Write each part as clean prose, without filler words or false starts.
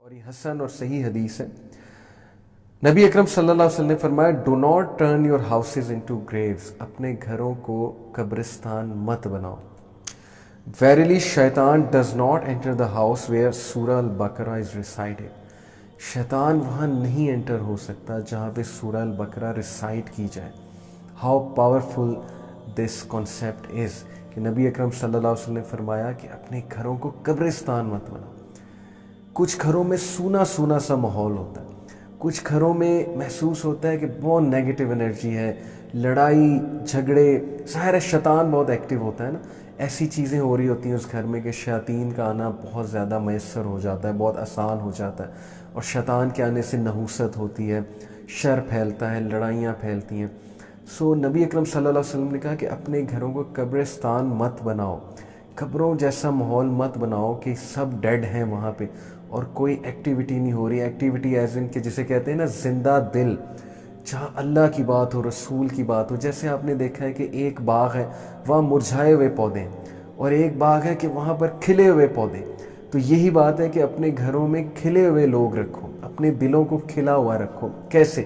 اور یہ حسن اور صحیح حدیث ہے. نبی اکرم صلی اللہ علیہ وسلم نے فرمایا do not turn your houses into graves, اپنے گھروں کو قبرستان مت بناؤ. ویریلی شیطان does not enter the house where Surah Al-Baqarah is recited. شیطان وہاں نہیں انٹر ہو سکتا جہاں پہ سورہ البقرہ ریسائٹ کی جائے. How powerful this concept is کہ نبی اکرم صلی اللہ علیہ وسلم نے فرمایا کہ اپنے گھروں کو قبرستان مت بناؤ. کچھ گھروں میں سونا سونا سا ماحول ہوتا ہے، کچھ گھروں میں محسوس ہوتا ہے کہ بہت نیگیٹو انرجی ہے، لڑائی جھگڑے، ظاہر ہے شیطان بہت ایکٹیو ہوتا ہے نا. ایسی چیزیں ہو رہی ہوتی ہیں اس گھر میں کہ شیاطین کا آنا بہت زیادہ میسر ہو جاتا ہے، بہت آسان ہو جاتا ہے، اور شیطان کے آنے سے نحوست ہوتی ہے، شر پھیلتا ہے، لڑائیاں پھیلتی ہیں. سو نبی اکرم صلی اللہ علیہ وسلم نے کہا کہ اپنے گھروں کو قبرستان مت بناؤ، قبروں جیسا ماحول مت بناؤ کہ سب ڈیڈ ہیں وہاں پہ اور کوئی ایکٹیویٹی نہیں ہو رہی. ایکٹیویٹی ایز ان کہ جسے کہتے ہیں نا زندہ دل، جہاں اللہ کی بات ہو، رسول کی بات ہو. جیسے آپ نے دیکھا ہے کہ ایک باغ ہے وہاں مرجھائے ہوئے پودے ہیں، اور ایک باغ ہے کہ وہاں پر کھلے ہوئے پودے. تو یہی بات ہے کہ اپنے گھروں میں کھلے ہوئے لوگ رکھو، اپنے دلوں کو کھلا ہوا رکھو. کیسے؟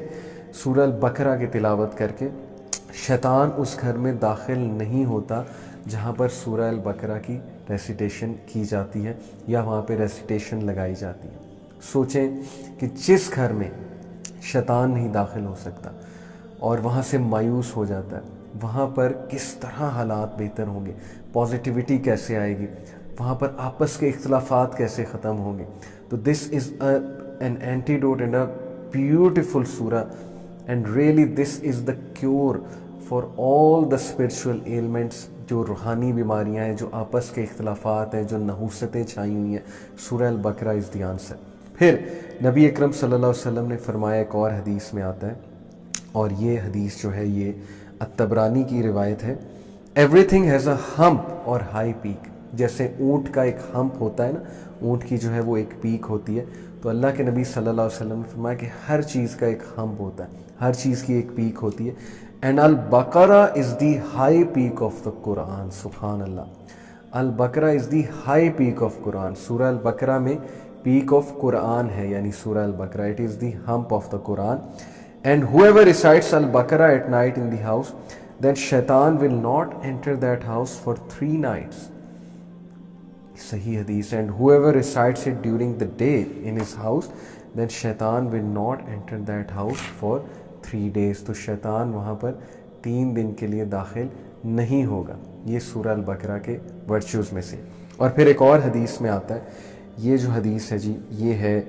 سورہ البقرہ کی تلاوت کر کے. شیطان اس گھر میں داخل نہیں ہوتا جہاں پر سورہ البقرہ کی ریسیٹیشن کی جاتی ہے یا وہاں پہ ریسیٹیشن لگائی جاتی ہے. سوچیں کہ جس گھر میں شیطان نہیں داخل ہو سکتا اور وہاں سے مایوس ہو جاتا ہے، وہاں پر کس طرح حالات بہتر ہوں گے، پازیٹیوٹی کیسے آئے گی، وہاں پر آپس کے اختلافات کیسے ختم ہوں گے. تو this is an antidote and a beautiful سورہ، and really this is the cure for all the spiritual elements. جو روحانی بیماریاں ہیں، جو آپس کے اختلافات ہیں، جو نحوستیں چھائی ہوئی ہیں، سورہ البقرہ از دی آنسر. پھر نبی اکرم صلی اللہ علیہ وسلم نے فرمایا، ایک اور حدیث میں آتا ہے، اور یہ حدیث جو ہے یہ الطبرانی کی روایت ہے، ایوری تھنگ ہیز اے ہمپ اور ہائی پیک. جیسے اونٹ کا ایک ہمپ ہوتا ہے نا، اونٹ کی جو ہے وہ ایک پیک ہوتی ہے، تو اللہ کے نبی صلی اللہ علیہ وسلم نے فرمایا کہ ہر چیز کا ایک ہمپ ہوتا ہے، ہر چیز کی ایک پیک ہوتی ہے. اینڈ البقرہ is the high peak of the قرآن. سبحان اللہ، البقرہ is the high peak of قرآن. سورہ البقرہ میں پیک آف قرآن ہے، یعنی سورہ البقرہ، it is the hump of the قرآن. اینڈ whoever recites البقرہ at night in the house, then shaitan will not enter that house for 3 nights. صحیح حدیث. And whoever recites it during the day in his house, then shaitan will not enter that house for 3 days. تو شیطان وہاں پر 3 دن کے لیے داخل نہیں ہوگا. یہ سورہ البقرہ کے ورچوز میں سے. اور پھر ایک اور حدیث میں آتا ہے، یہ جو حدیث ہے جی یہ ہے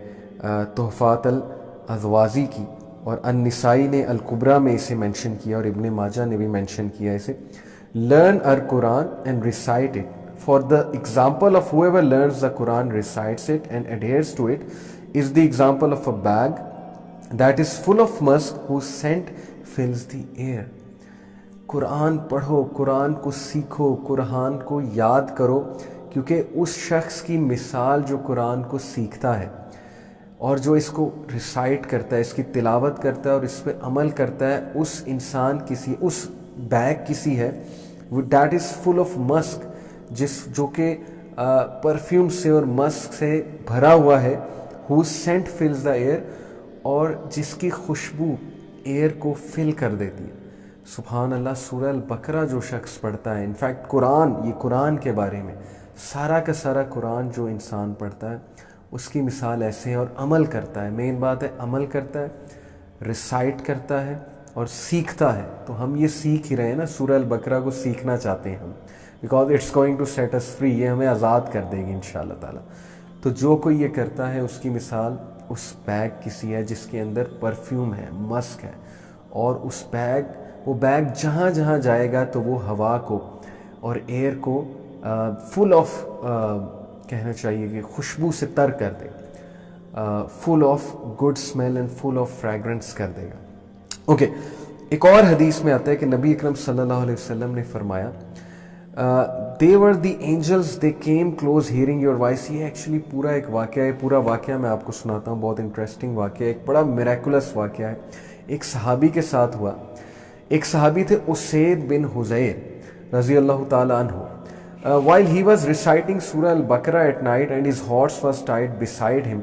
تحفات الازوازی کی، اور النسائی نے الکبریٰ میں اسے مینشن کیا، اور ابن ماجہ نے بھی مینشن کیا اسے. Learn our Quran and recite it for the example of whoever learns the Quran recites it and adheres to it is the example of a bag that is full of musk whose scent fills the air. قرآن پڑھو، قرآن کو سیکھو، قرآن کو یاد کرو، کیونکہ اس شخص کی مثال جو قرآن کو سیکھتا ہے اور جو اس کو ریسائٹ کرتا ہے، اس کی تلاوت کرتا ہے اور اس پہ عمل کرتا ہے، اس انسان کسی، اس بیگ کسی ہے دیٹ از فل آف مسک، جو کہ پرفیوم سے اور مسک سے بھرا ہوا ہے، ہو سینٹ فلز دا ایئر، اور جس کی خوشبو ایئر کو فل کر دیتی ہے. سبحان اللہ. سورہ البقرہ جو شخص پڑھتا ہے، انفیکٹ قرآن، یہ قرآن کے بارے میں سارا کا سارا قرآن جو انسان پڑھتا ہے اس کی مثال ایسے ہے، اور عمل کرتا ہے. مین بات ہے عمل کرتا ہے، ریسائٹ کرتا ہے اور سیکھتا ہے. تو ہم یہ سیکھ ہی رہے ہیں نا، سورہ البقرہ کو سیکھنا چاہتے ہیں ہم، because it's going to set us free. یہ ہمیں آزاد کر دے گی انشاءاللہ تعالیٰ. تو جو کوئی یہ کرتا ہے اس کی مثال اس بیگ کسی ہے جس کے اندر پرفیوم ہے، مسک ہے، اور اس وہ بیگ جہاں جہاں جائے گا تو وہ ہوا کو اور ایئر کو فل آف، کہنا چاہیے کہ خوشبو سے تر کر دے، full of good smell and full of fragrance کر دے گا. اوکے. ایک اور حدیث میں آتا ہے کہ نبی اکرم صلی اللہ علیہ وسلم نے فرمایا they were the angels, they came close hearing your voice. یہ ایکچولی پورا ایک واقعہ ہے، پورا واقعہ میں آپ کو سناتا ہوں. بہت انٹرسٹنگ واقعہ ہے، ایک بڑا میریکولس واقعہ ہے. ایک صحابی کے ساتھ ہوا. ایک صحابی تھے اسید بن حضیر رضی اللہ تعالیٰ عنہ. While he was reciting Surah Al-Baqarah at night and his horse was tied beside him,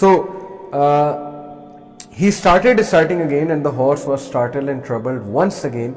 So he started reciting again and the horse was startled and troubled once again.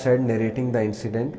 said narrating the incident,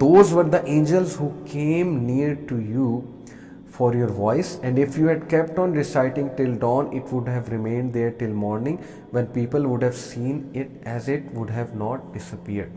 those were the angels who came near to you for your voice, and if you had kept on reciting till dawn, it would have remained there till morning, when people would have seen it as it would have not disappeared,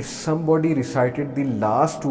if somebody recited the last 2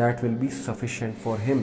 that will be sufficient for him,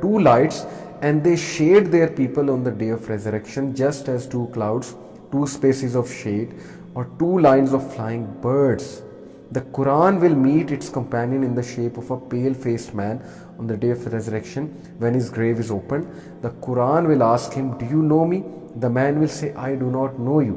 2 lights and they shade their people on the day of resurrection, just as 2 clouds, 2 spaces of shade, or 2 lines of flying birds. The Quran will meet its companion in the shape of a pale-faced man on the day of resurrection when his grave is opened. The Quran will ask him, do you know me? The man will say, I do not know you.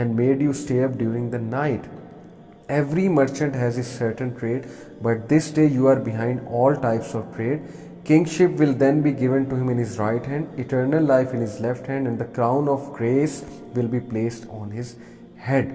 and made you stay up during the night. Every merchant has his certain trade, but this day you are behind all types of trade. Kingship will then be given to him in his right hand, eternal life in his left hand, and the crown of grace will be placed on his head.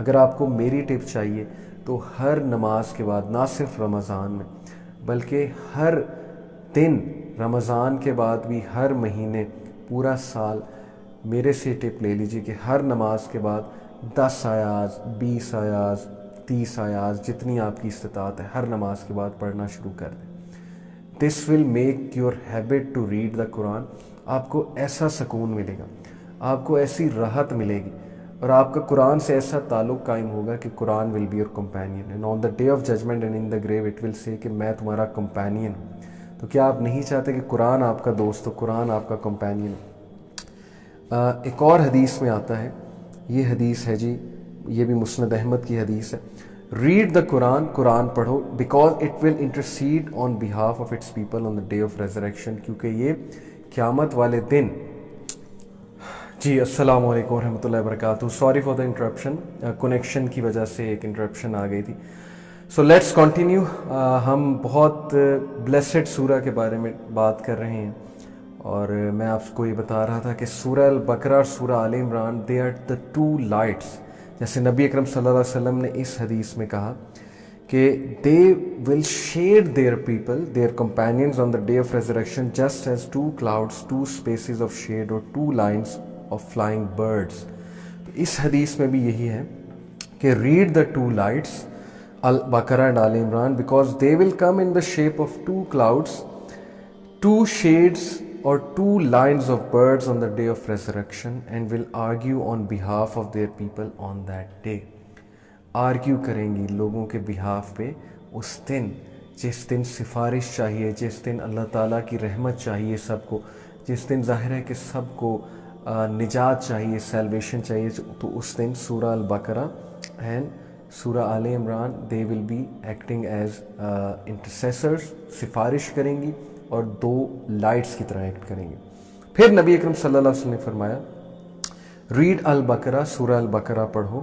اگر آپ کو میری ٹپ چاہیے تو ہر نماز کے بعد، نہ صرف رمضان میں بلکہ ہر دن، رمضان کے بعد بھی ہر مہینے، پورا سال، میرے سے ٹپ لے لیجیے کہ ہر نماز کے بعد 10 آیات، 20 آیات، 30 آیات، جتنی آپ کی استطاعت ہے، ہر نماز کے بعد پڑھنا شروع کر دیں. This will make your habit to read the قرآن. آپ کو ایسا سکون ملے گا، آپ کو ایسی راحت ملے گی، اور آپ کا قرآن سے ایسا تعلق قائم ہوگا کہ قرآن will be your companion, and on the day of judgment and in the grave it will say کہ میں تمہارا کمپینین ہوں. تو کیا آپ نہیں چاہتے کہ قرآن آپ کا دوست ہو، قرآن آپ کا کمپینین ہو؟ ایک اور حدیث میں آتا ہے، یہ حدیث ہے جی، یہ بھی مسند احمد کی حدیث ہے. ریڈ دا قرآن، قرآن پڑھو، because it will intercede on behalf of its people on the day of resurrection, کیونکہ یہ قیامت والے دن. جی السلام علیکم ورحمۃ اللہ وبرکاتہ. Sorry for the interruption, connection کی وجہ سے ایک انٹرپشن آ گئی تھی. So let's continue. ہم بہت بلیسڈ سورہ کے بارے میں بات کر رہے ہیں، اور میں آپ کو یہ بتا رہا تھا کہ سورہ البقرہ اور سورہ آل عمران they are the two lights. جیسے نبی اکرم صلی اللہ علیہ وسلم نے اس حدیث میں کہا کہ they will shade their people, their companions on the day of resurrection just as two clouds, two spaces of shade or two lines of flying birds. اس حدیث میں بھی یہی ہے کہ ریڈ دا ٹو لائٹس البقرہ اینڈ آل عمران because they will come in the shape of two clouds, two shades or two lines of birds on the day of resurrection and will argue on behalf of their people on that day. Argue کریں گی لوگوں کے behalf پہ اس دن، جس دن سفارش چاہیے، جس دن اللہ تعالیٰ کی رحمت چاہیے سب کو، جس دن ظاہر ہے کہ سب کو نجات چاہیے، سیلویشن چاہیے. تو اس دن سورہ البقرہ اینڈ سورہ آل عمران دے ول بی ایکٹنگ ایز انٹرسیسرز، سفارش کریں گی اور دو لائٹس کی طرح ایکٹ کریں گے. پھر نبی اکرم صلی اللہ علیہ وسلم نے فرمایا ریڈ البقرہ، سورہ البقرہ پڑھو،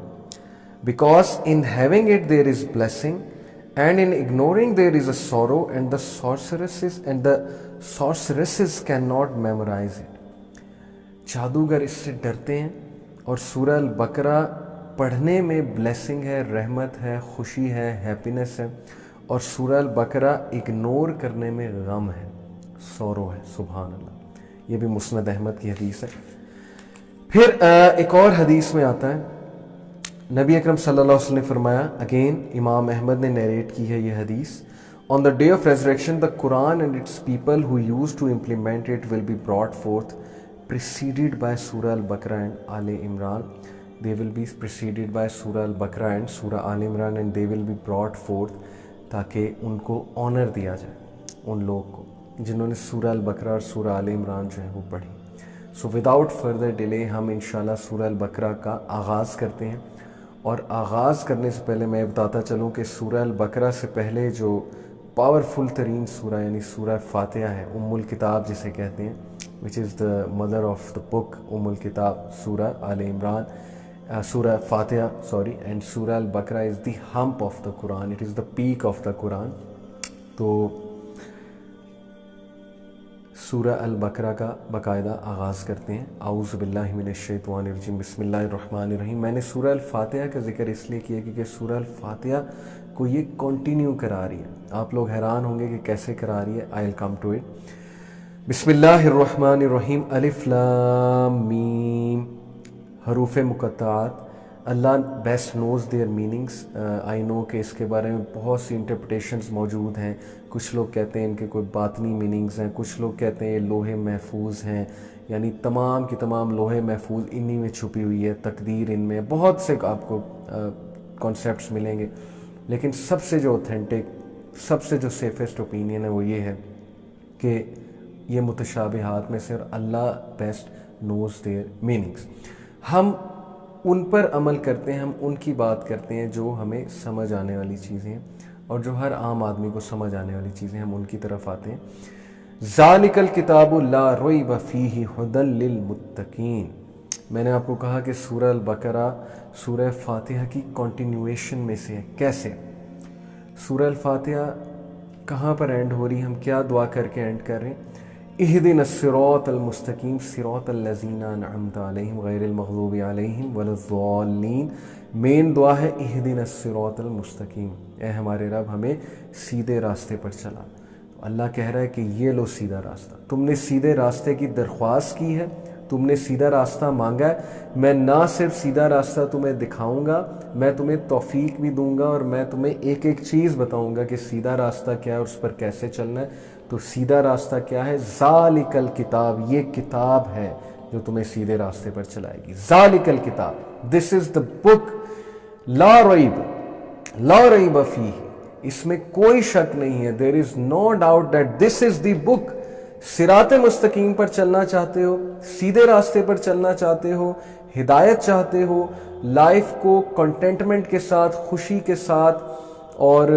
because in having it there is blessing and in ignoring there is a sorrow and the sorceresses can not memorize it. جادوگر اس سے ڈرتے ہیں، اور سورہ البقرہ پڑھنے میں بلیسنگ ہے، رحمت ہے، خوشی ہے، ہیپینس ہے، اور سورہ البقرہ اگنور کرنے میں غم ہے، سورو ہے. سبحان اللہ. یہ بھی مسند احمد کی حدیث ہے. پھر ایک اور حدیث میں آتا ہے، نبی اکرم صلی اللہ علیہ وسلم نے فرمایا، اگین امام احمد نے نیریٹ کی ہے یہ حدیث، on the day of resurrection the قرآن and its people who used to implement it will be brought forth preceded by Surah Al-Baqarah and Al Imran. They will be preceded by Surah Al-Baqarah and Surah Al Imran and they will be brought forth تاکہ ان کو owner دیا جائے، ان لوگ کو جنہوں نے سورہ البقرہ اور سورہ آل عمران جو ہے وہ پڑھی. سو وداؤٹ فردر ڈیلے ہم انشاءاللہ سورہ البقرہ کا آغاز کرتے ہیں. اور آغاز کرنے سے پہلے میں بتاتا چلوں کہ سورہ البقرہ سے پہلے جو پاورفل ترین سورہ یعنی سورہ فاتحہ ہے، ام الکتاب جسے کہتے ہیں، which is the mother of the book, الکتاب، سورہ آل عمران، سورہ فاتحہ and سورہ البقرہ is the hump of the Quran, it is the peak of the Quran. تو سورہ البقرہ کا باقاعدہ آغاز کرتے ہیں. اعوذ باللہ من الشیطان الرجیم، بسم اللہ الرحمن الرحیم. میں نے سورہ الفاتحہ کا ذکر اس لیے کیا کیونکہ سورہ الفاتحہ کو یہ کنٹینیو کرا رہی ہے. آپ لوگ حیران ہوں گے کہ کیسے کرا رہی ہے. I'll come to it. بسم اللہ الرحمن الرحیم. الف لام میم، حروف مقطعات. اللہ بیسٹ نوز دیئر میننگس. آئی نو کہ اس کے بارے میں بہت سی انٹرپریٹیشنز موجود ہیں. کچھ لوگ کہتے ہیں ان کے کوئی باطنی میننگز ہیں، کچھ لوگ کہتے ہیں یہ لوح محفوظ ہیں، یعنی تمام کی تمام لوح محفوظ انہی میں چھپی ہوئی ہے، تقدیر ان میں. بہت سے آپ کو کانسیپٹس ملیں گے، لیکن سب سے جو اوتھینٹک، سب سے جو سیفسٹ اوپینین ہے وہ یہ ہے کہ یہ متشابہات میں سے، اور اللہ بیسٹ نوز دیئر میننگز. ہم ان پر عمل کرتے ہیں، ہم ان کی بات کرتے ہیں جو ہمیں سمجھ آنے والی چیزیں ہیں، اور جو ہر عام آدمی کو سمجھ آنے والی چیزیں ہم ان کی طرف آتے ہیں. ذالک الکتاب لا ریب فیہ ھدی للمتقین. میں نے آپ کو کہا کہ سورہ البقرہ سورہ فاتحہ کی کنٹینیویشن میں سے ہے. کیسے؟ سورہ الفاتحہ کہاں پر اینڈ ہو رہی ہے، ہم کیا دعا کر کے اینڈ کر رہے ہیں؟ اہدنا الصراط المستقیم صراط الذین انعمت علیہم غیر المغضوب علیہم ولا الضالین. مین دعا ہے اہدنا الصراط المستقیم، اے ہمارے رب ہمیں سیدھے راستے پر چلا. اللہ کہہ رہا ہے کہ یہ لو سیدھا راستہ. تم نے سیدھے راستے کی درخواست کی ہے، تم نے سیدھا راستہ مانگا ہے. میں نہ صرف سیدھا راستہ تمہیں دکھاؤں گا، میں تمہیں توفیق بھی دوں گا اور میں تمہیں ایک ایک چیز بتاؤں گا کہ سیدھا راستہ کیا ہے اور اس پر کیسے چلنا ہے. تو سیدھا راستہ کیا ہے؟ ذالک الکتاب، یہ کتاب ہے جو تمہیں سیدھے راستے پر چلائے گی. ذالک الکتاب، دس از دا بک، لا ریب فیہ، اس میں کوئی شک نہیں ہے. دیر is no doubt that this is دی بک. صراط مستقیم پر چلنا چاہتے ہو، سیدھے راستے پر چلنا چاہتے ہو، ہدایت چاہتے ہو، لائف کو کنٹینٹمنٹ کے ساتھ، خوشی کے ساتھ اور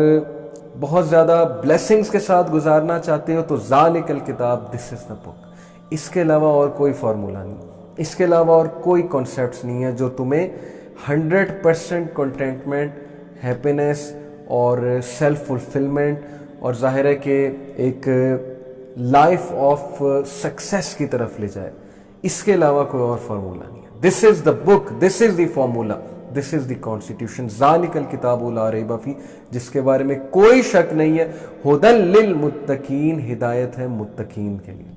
بہت زیادہ بلیسنگز کے ساتھ گزارنا چاہتے ہو، تو ذالک الکتاب، دس از دا بک. اس کے علاوہ اور کوئی فارمولہ نہیں، اس کے علاوہ اور کوئی کانسیپٹس نہیں ہے جو تمہیں 100% کنٹینٹمنٹ، ہیپینس اور سیلف فلفلمنٹ اور ظاہر ہے کہ ایک لائف آف سکسیس کی طرف لے جائے. اس کے علاوہ کوئی اور فارمولہ نہیں ہے. This is the book, this is the formula, this is the constitution. ذالک الکتاب لا ریب فیہ، جس کے بارے میں کوئی شک نہیں ہے. ھدی للمتقین، ہدایت ہے متقین کے لیے.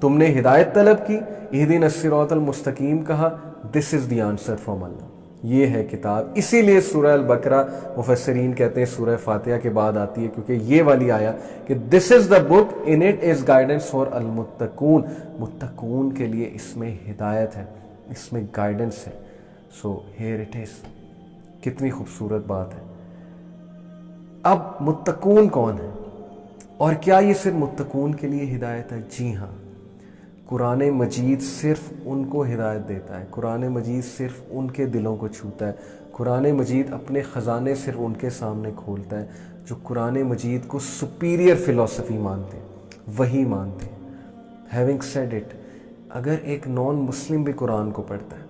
تم نے ہدایت طلب کی، اہدنا الصراط المستقیم کہا، دس از دی آنسر فرام اللہ. یہ ہے کتاب. اسی لیے سورہ البقرہ مفسرین کہتے ہیں سورہ فاتحہ کے بعد آتی ہے، کیونکہ یہ والی آیا کہ this is the book in it is guidance for المتقون. متقون کے لیے اس میں ہدایت ہے، اس میں گائیڈنس ہے. So here it is. کتنی خوبصورت بات ہے. اب متقون کون ہے اور کیا یہ صرف متقون کے لیے ہدایت ہے؟ جی ہاں. قرآن مجید صرف ان کو ہدایت دیتا ہے، قرآن مجید صرف ان کے دلوں کو چھوتا ہے. قرآن مجید اپنے خزانے صرف ان کے سامنے کھولتا ہے جو قرآن مجید کو سپیریئر فلسفی مانتے ہیں، وہی مانتے ہیں. ہیونگ سیڈ اٹ، اگر ایک نان مسلم بھی قرآن کو پڑھتا ہے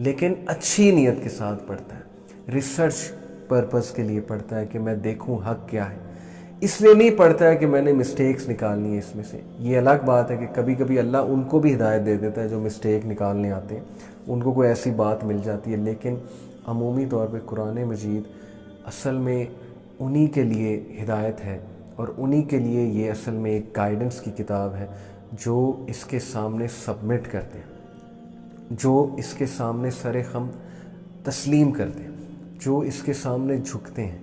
لیکن اچھی نیت کے ساتھ پڑھتا ہے، ریسرچ پرپز کے لیے پڑھتا ہے کہ میں دیکھوں حق کیا ہے، اس لیے نہیں پڑھتا ہے کہ میں نے مسٹیکس نکالنی ہے اس میں سے. یہ الگ بات ہے کہ کبھی کبھی اللہ ان کو بھی ہدایت دے دیتا ہے جو مسٹیک نکالنے آتے ہیں، ان کو کوئی ایسی بات مل جاتی ہے. لیکن عمومی طور پہ قرآن مجید اصل میں انہی کے لیے ہدایت ہے اور انہی کے لیے یہ اصل میں ایک گائیڈنس کی کتاب ہے جو اس کے سامنے سبمٹ کرتے ہیں، جو اس کے سامنے سر خم تسلیم کرتے ہیں، جو اس کے سامنے جھکتے ہیں،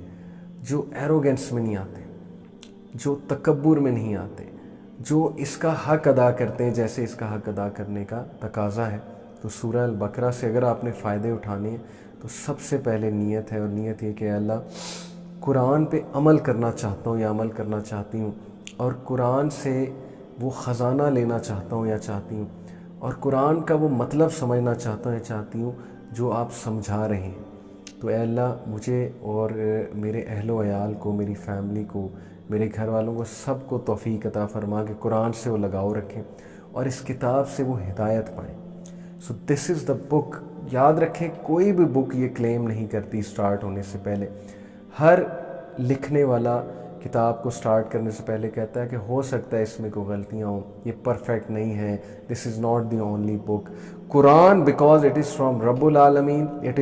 جو ایروگنس میں نہیں آتے، جو تکبر میں نہیں آتے، جو اس کا حق ادا کرتے ہیں جیسے اس کا حق ادا کرنے کا تقاضا ہے. تو سورہ البقرہ سے اگر آپ نے فائدے اٹھانے ہیں تو سب سے پہلے نیت ہے، اور نیت یہ کہ اللہ قرآن پہ عمل کرنا چاہتا ہوں یا عمل کرنا چاہتی ہوں، اور قرآن سے وہ خزانہ لینا چاہتا ہوں یا چاہتی ہوں، اور قرآن کا وہ مطلب سمجھنا چاہتا ہوں یا چاہتی ہوں جو آپ سمجھا رہے ہیں. تو اے اللہ مجھے اور میرے اہل و عیال کو، میری فیملی کو، میرے گھر والوں کو، سب کو توفیق عطا فرما کہ قرآن سے وہ لگاؤ رکھیں اور اس کتاب سے وہ ہدایت پائیں. سو دس از دا بک. یاد رکھیں کوئی بھی بک یہ کلیم نہیں کرتی سٹارٹ ہونے سے پہلے. ہر لکھنے والا کتاب کو سٹارٹ کرنے سے پہلے کہتا ہے کہ ہو سکتا ہے اس میں کوئی غلطیاں ہوں، یہ پرفیکٹ نہیں ہے، this is not the only book. قرآن بیکاز اٹ از فرام رب العالمین، it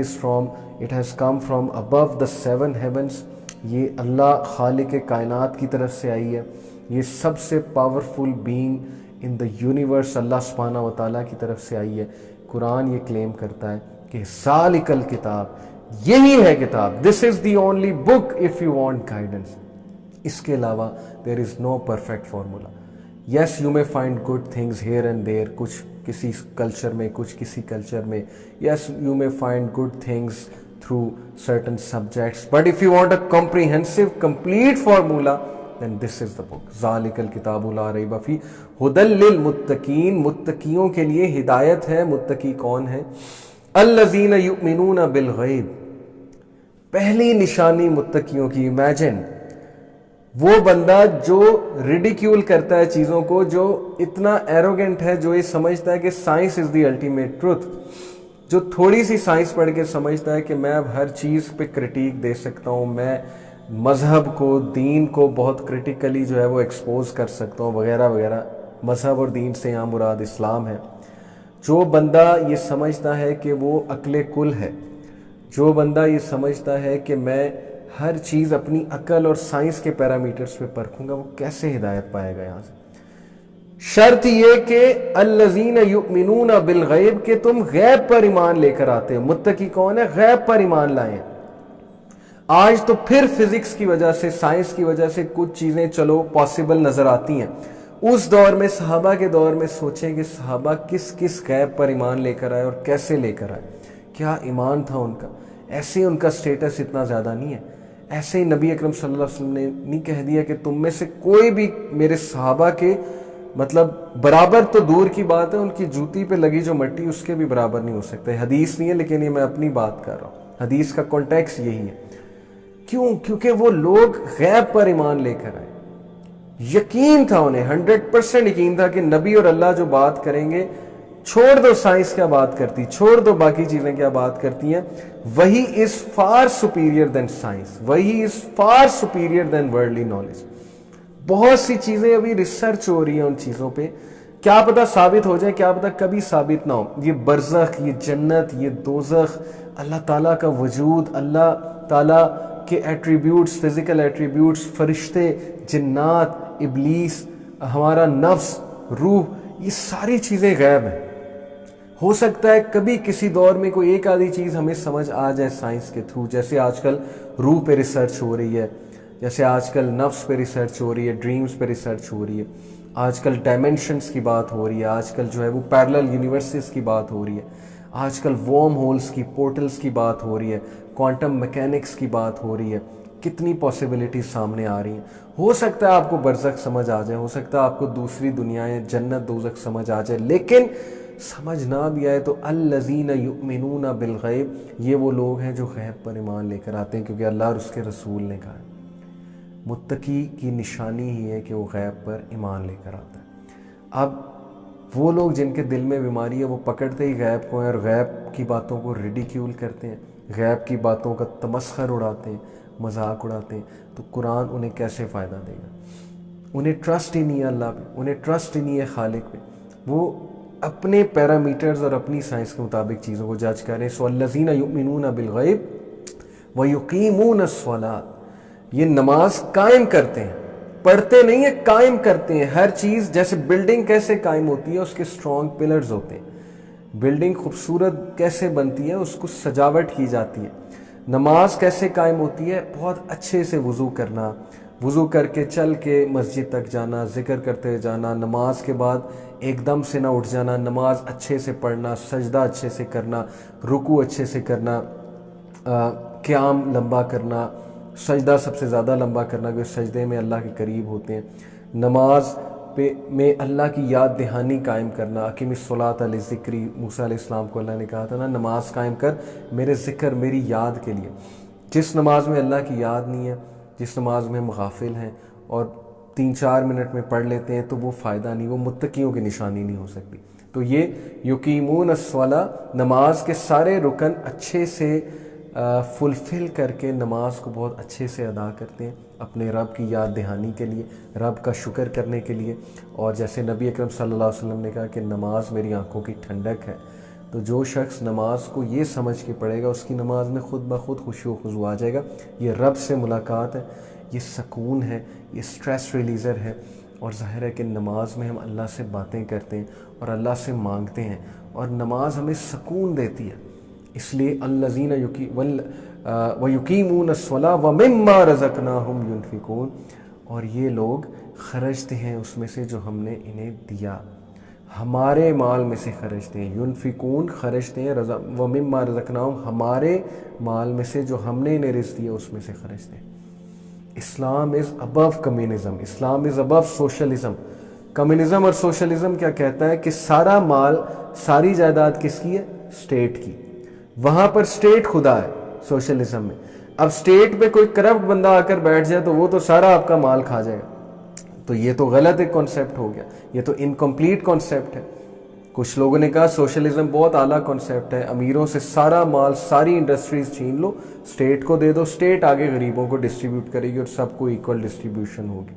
has come from above the 7 heavens. یہ اللہ خالق کائنات کی طرف سے آئی ہے، یہ سب سے powerful being in the universe اللہ سبحانہ و تعالیٰ کی طرف سے آئی ہے. قرآن یہ کلیم کرتا ہے کہ ذالک الکتاب، یہی ہے کتاب، this is the only book if you want guidance. اس کے علاوہ there is no perfect formula. Yes you may find good things here and there, کچھ کسی کلچر میں، کچھ کسی کلچر میں. Yes you may find good things through certain subjects, but if you want a comprehensive complete formula then this is the book. ذالک الکتاب لا ریب فیہ ھدی للمتقین. متقیوں کے لیے ہدایت ہے. متقی کون ہے؟ الذین یؤمنون بالغیب. پہلی نشانی متقیوں کی، امیجن وہ بندہ جو ریڈیکیول کرتا ہے چیزوں کو، جو اتنا ایروگنٹ ہے، جو یہ سمجھتا ہے کہ science is the ultimate truth, جو تھوڑی سی سائنس پڑھ کے سمجھتا ہے کہ میں اب ہر چیز پہ کرٹیک دے سکتا ہوں، میں مذہب کو، دین کو بہت کرٹیکلی جو ہے وہ ایکسپوز کر سکتا ہوں وغیرہ وغیرہ. مذہب اور دین سے یہاں مراد اسلام ہے. جو بندہ یہ سمجھتا ہے کہ وہ عقل کل ہے، جو بندہ یہ سمجھتا ہے کہ میں ہر چیز اپنی عقل اور سائنس کے پیرامیٹرز پہ پرکھوں گا، وہ کیسے ہدایت پائے گا یہاں سے؟ شرط یہ کہ الذین یؤمنون بالغیب، کہ تم غیب پر ایمان لے کر آتے ہو. متقی کون ہے؟ غیب پر ایمان لائیں. آج تو پھر فزکس کی وجہ سے، سائنس کی وجہ سے کچھ چیزیں چلو پاسبل نظر آتی ہیں. اس دور میں، صحابہ کے دور میں سوچیں کہ صحابہ کس کس غیب پر ایمان لے کر آئے اور کیسے لے کر آئے، کیا ایمان تھا ان کا. ایسے ان کا سٹیٹس اتنا زیادہ نہیں ہے. ایسے ہی نبی اکرم صلی اللہ علیہ وسلم نے نہیں کہہ دیا کہ تم میں سے کوئی بھی میرے صحابہ کے مطلب برابر تو دور کی بات ہے، ان کی جوتی پہ لگی جو مٹی اس کے بھی برابر نہیں ہو سکتے. حدیث نہیں ہے لیکن یہ میں اپنی بات کر رہا ہوں، حدیث کا کانٹیکس یہی ہے. کیوں؟ کیونکہ وہ لوگ غیب پر ایمان لے کر آئے. یقین تھا انہیں، 100% یقین تھا کہ نبی اور اللہ جو بات کریں گے، چھوڑ دو سائنس کیا بات کرتی، چھوڑ دو باقی چیزیں کیا بات کرتی ہیں، وہی is far superior than science, وہی is far superior than worldly knowledge. بہت سی چیزیں ابھی ریسرچ ہو رہی ہیں ان چیزوں پہ، کیا پتہ ثابت ہو جائے، کیا پتہ کبھی ثابت نہ ہو. یہ برزخ، یہ جنت، یہ دوزخ، اللہ تعالیٰ کا وجود، اللہ تعالیٰ کے ایٹریبیوٹس، فزیکل ایٹریبیوٹس، فرشتے، جنات، ابلیس، ہمارا نفس، روح، یہ ساری چیزیں غیب ہیں. ہو سکتا ہے کبھی کسی دور میں کوئی ایک آدھی چیز ہمیں سمجھ آ جائے سائنس کے تھرو، جیسے آج کل روح پہ ریسرچ ہو رہی ہے، جیسے آج کل نفس پہ ریسرچ ہو رہی ہے، ڈریمز پہ ریسرچ ہو رہی ہے، آج کل ڈائمینشنز کی بات ہو رہی ہے، آج کل جو ہے وہ پیرلل یونیورسز کی بات ہو رہی ہے، آج کل وارم ہولز کی، پورٹلز کی بات ہو رہی ہے، کوانٹم میکینکس کی بات ہو رہی ہے. کتنی پاسبلٹیز سامنے آ رہی ہیں. ہو سکتا ہے آپ کو برزخ سمجھ آ جائے، ہو سکتا ہے آپ کو دوسری دنیایں، جنت، دوزخ سمجھ آ جائے، لیکن سمجھ نہ بھی آئے تو الذین یؤمنون بالغیب، یہ وہ لوگ ہیں جو غیب پر ایمان لے کر آتے ہیں، کیونکہ اللہ اور اس کے رسول نے کہا ہے. متقی کی نشانی ہی ہے کہ وہ غیب پر ایمان لے کر آتا ہے. اب وہ لوگ جن کے دل میں بیماری ہے، وہ پکڑتے ہی غیب کو ہیں اور غیب کی باتوں کو ریڈیکیول کرتے ہیں، غیب کی باتوں کا تمسخر اڑاتے ہیں، مذاق اڑاتے ہیں. تو قرآن انہیں کیسے فائدہ دے گا؟ انہیں ٹرسٹ ہی نہیں ہے اللہ پہ، انہیں ٹرسٹ ہی نہیں ہے خالق پہ. وہ اپنے پیرامیٹرز اور اپنی سائنس کے مطابق چیزوں کو جج کریں. سو الذین یؤمنون بالغیب ویقیمون الصلاۃ، یہ نماز قائم کرتے ہیں، پڑھتے نہیں ہیں، قائم کرتے ہیں. ہر چیز جیسے بلڈنگ کیسے قائم ہوتی ہے، اس کے اسٹرانگ پلرز ہوتے ہیں. بلڈنگ خوبصورت کیسے بنتی ہے، اس کو سجاوٹ کی جاتی ہے. نماز کیسے قائم ہوتی ہے؟ بہت اچھے سے وضو کرنا، وضو کر کے چل کے مسجد تک جانا، ذکر کرتے جانا، نماز کے بعد ایک دم سے نہ اٹھ جانا، نماز اچھے سے پڑھنا، سجدہ اچھے سے کرنا، رکوع اچھے سے کرنا، قیام لمبا کرنا، سجدہ سب سے زیادہ لمبا کرنا کیونکہ سجدے میں اللہ کے قریب ہوتے ہیں. نماز میں اللہ کی یاد دہانی قائم کرنا. اقیم الصلاۃ لذکری، موسیٰ علیہ السلام کو اللہ نے کہا تھا نا، نماز قائم کر میرے ذکر، میری یاد کے لیے. جس نماز میں اللہ کی یاد نہیں ہے، جس نماز میں ہم غافل ہیں اور 3-4 منٹ میں پڑھ لیتے ہیں، تو وہ فائدہ نہیں، وہ متقیوں کی نشانی نہیں ہو سکتی. تو یہ یقیمون الصلاۃ، نماز کے سارے رکن اچھے سے فلفل کر کے نماز کو بہت اچھے سے ادا کرتے ہیں، اپنے رب کی یاد دہانی کے لیے، رب کا شکر کرنے کے لیے. اور جیسے نبی اکرم صلی اللہ علیہ وسلم نے کہا کہ نماز میری آنکھوں کی ٹھنڈک ہے. تو جو شخص نماز کو یہ سمجھ کے پڑھے گا، اس کی نماز میں خود بخود خشوع و خضوع آ جائے گا. یہ رب سے ملاقات ہے، یہ سکون ہے، یہ سٹریس ریلیزر ہے. اور ظاہر ہے کہ نماز میں ہم اللہ سے باتیں کرتے ہیں اور اللہ سے مانگتے ہیں، اور نماز ہمیں سکون دیتی ہے. اس لیے الذین ویقیمون الصلاۃ ومما رزقناہم ینفقون، اور یہ لوگ خرچتے ہیں اس میں سے جو ہم نے انہیں دیا، ہمارے مال میں سے خرچتے ہیں. ینفقون، خرچتے ہیں، ومما رزقناہم، ہمارے مال میں سے جو ہم نے انہیں رزق دیا اس میں سے خرچتے ہیں. اسلام از ابو کمیونزم، اسلام از ابو سوشلزم. کمیونزم اور سوشلزم کیا کہتا ہے کہ سارا مال، ساری جائیداد کس کی ہے؟ اسٹیٹ کی. وہاں پر اسٹیٹ خدا ہے سوشلزم میں. اب اسٹیٹ پہ کوئی کرپٹ بندہ آ کر بیٹھ جائے تو وہ تو سارا آپ کا مال کھا جائے گا. تو یہ تو غلط ایک کانسیپٹ ہو گیا، یہ تو انکمپلیٹ کانسیپٹ ہے. کچھ لوگوں نے کہا سوشلزم بہت اعلیٰ کانسیپٹ ہے، امیروں سے سارا مال، ساری انڈسٹریز چھین لو، اسٹیٹ کو دے دو، اسٹیٹ آگے غریبوں کو ڈسٹریبیوٹ کرے گی اور سب کو ایکول ڈسٹریبیوشن ہوگی.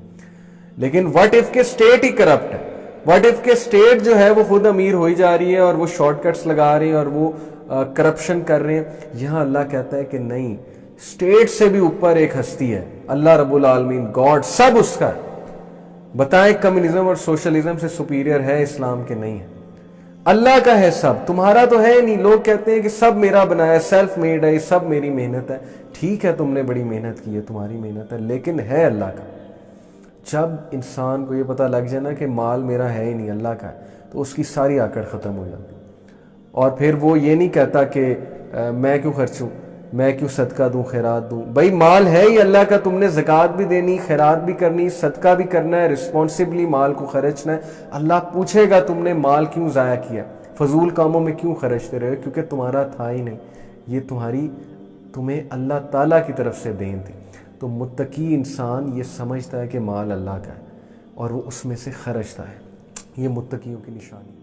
لیکن واٹ اف کہ اسٹیٹ ہی کرپٹ ہے، واٹ اف کہ اسٹیٹ جو ہے وہ خود امیر ہوئی جا رہی ہے اور وہ شارٹ کٹس لگا رہے ہیں اور وہ کرپشن کر رہے ہیں. یہاں اللہ کہتا ہے کہ نہیں, اسٹیٹ سے بھی اوپر ایک ہستی ہے, اللہ رب العالمین, گاڈ, سب اس کا. بتائیں کمیونزم اور سوشلزم سے سپیریئر ہے اسلام کے؟ نہیں ہے. اللہ کا ہے سب, تمہارا تو ہے نہیں. لوگ کہتے ہیں کہ سب میرا بنایا, سیلف میڈ ہے, یہ سب میری محنت ہے. ٹھیک ہے, تم نے بڑی محنت کی ہے, تمہاری محنت ہے, لیکن ہے اللہ کا. جب انسان کو یہ پتہ لگ جائے نا کہ مال میرا ہے ہی نہیں, اللہ کا ہے, تو اس کی ساری آکڑ ختم ہو جاتی. اور پھر وہ یہ نہیں کہتا کہ میں کیوں خرچوں, میں کیوں صدقہ دوں, خیرات دوں. بھائی مال ہے ہی اللہ کا, تم نے زکوٰۃ بھی دینی, خیرات بھی کرنی, صدقہ بھی کرنا ہے, رسپانسبلی مال کو خرچنا ہے. اللہ پوچھے گا تم نے مال کیوں ضائع کیا, فضول کاموں میں کیوں خرچتے رہے, کیونکہ تمہارا تھا ہی نہیں. یہ تمہیں اللہ تعالیٰ کی طرف سے دین تھی. تو متقی انسان یہ سمجھتا ہے کہ مال اللہ کا ہے اور وہ اس میں سے خرچتا ہے. یہ متقیوں کی نشانی ہے.